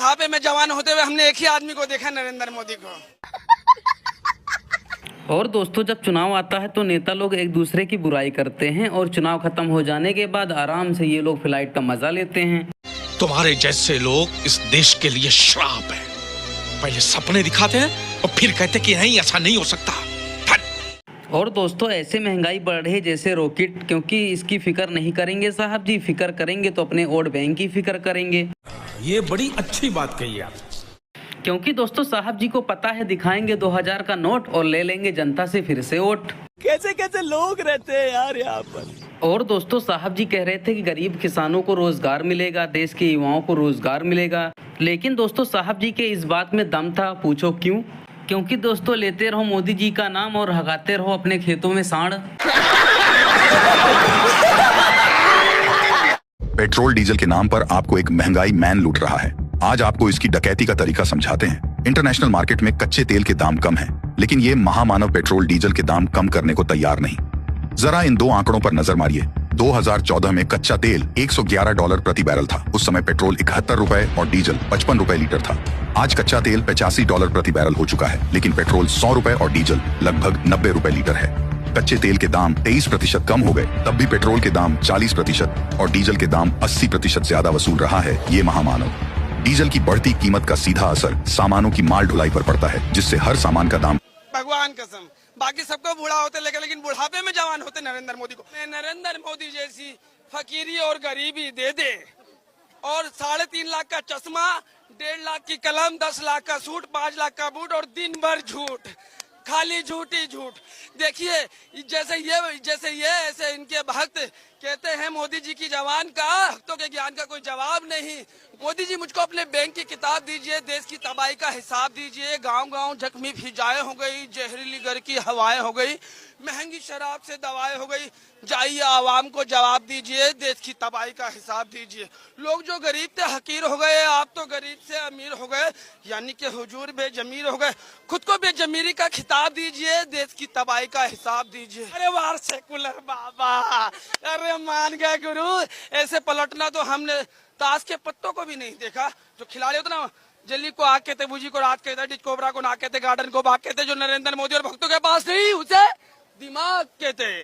बुढ़ापे में जवान होते हुए हमने एक ही आदमी को देखा, नरेंद्र मोदी को। और दोस्तों, जब चुनाव आता है तो नेता लोग एक दूसरे की बुराई करते हैं और चुनाव खत्म हो जाने के बाद आराम से ये लोग फ्लाइट का मजा लेते हैं। तुम्हारे जैसे लोग इस देश के लिए श्राप है। पहले सपने दिखाते हैं और फिर कहते कि नहीं, ऐसा नहीं हो सकता। और दोस्तों, ऐसे महंगाई बढ़ रही है जैसे रॉकेट, क्योंकि इसकी फिक्र नहीं करेंगे साहब जी। फिक्र करेंगे तो अपने वोट बैंक की फिक्र करेंगे। ये बड़ी अच्छी बात कही आप। क्योंकि दोस्तों साहब जी को पता है, दिखाएंगे 2000 का नोट और ले लेंगे जनता से फिर से वोट। कैसे कैसे लोग रहते हैं यार यहाँ पर। और दोस्तों साहब जी कह रहे थे कि गरीब किसानों को रोजगार मिलेगा, देश के युवाओं को रोजगार मिलेगा। लेकिन दोस्तों साहब जी के इस बात में दम था, पूछो क्यों? क्योंकि दोस्तों लेते रहो मोदी जी का नाम और हगाते रहो अपने खेतों में सांड। पेट्रोल डीजल के नाम पर आपको एक महंगाई मैन लूट रहा है। आज आपको इसकी डकैती का तरीका समझाते हैं। इंटरनेशनल मार्केट में कच्चे तेल के दाम कम हैं, लेकिन ये महामानव पेट्रोल डीजल के दाम कम करने को तैयार नहीं। जरा इन दो आंकड़ों पर नजर मारिए। 2014 में कच्चा तेल $111 प्रति बैरल था। उस समय पेट्रोल 71 रुपए और डीजल 55 रुपए लीटर था। आज कच्चा तेल $85 प्रति बैरल हो चुका है, लेकिन पेट्रोल 100 रुपए और डीजल लगभग 90 रुपए लीटर है। कच्चे तेल के दाम 23% कम हो गए, तब भी पेट्रोल के दाम 40% और डीजल के दाम 80% ज्यादा वसूल रहा है ये महामानव। डीजल की बढ़ती कीमत का सीधा असर सामानों की माल ढुलाई पर पड़ता है, जिससे हर सामान का दाम, भगवान कसम, बाकी सबको बूढ़ा होते लेकिन बुढ़ापे में जवान होते नरेंद्र मोदी को। नरेंद्र मोदी जैसी फकीरी और गरीबी दे दे और 3.5 लाख का चश्मा, 1.5 लाख की कलम, 10 लाख का सूट, 5 लाख का बूट और दिन भर झूठ, खाली झूठ ही झूठ। देखिए जैसे ये ऐसे इनके भक्त कहते हैं मोदी जी की जवान का, भक्तों के ज्ञान का कोई जवाब नहीं। मोदी जी मुझको अपने बैंक की किताब दीजिए, देश की तबाही का हिसाब दीजिए। गांव-गांव जख्मी फिजाएं हो गई, जहरीली घर की हवाएं हो गई, महंगी शराब से दवाएं हो गई। जाइए आवाम को जवाब दीजिए, देश की तबाही का हिसाब दीजिए। लोग जो गरीब थे हकीर हो गए, आप तो गरीब से अमीर हो गए, यानी कि हुजूर बेजमीर हो गए। खुद को बेजमीरी का खिताब दीजिए, देश की तबाही का हिसाब दीजिए। अरे वार सेकुलर बाबा, अरे मान गए गुरु। ऐसे पलटना तो हमने ताश के पत्तों को भी नहीं देखा। जो खिलाड़ी होते ना, जल्दी को आग कहते, बुजी को रात कहते, डिच कोबरा को नाक कहते, गार्डन को बाग कहते, जो नरेंद्र मोदी और भक्तों के पास नहीं उसे दिमाग कहते।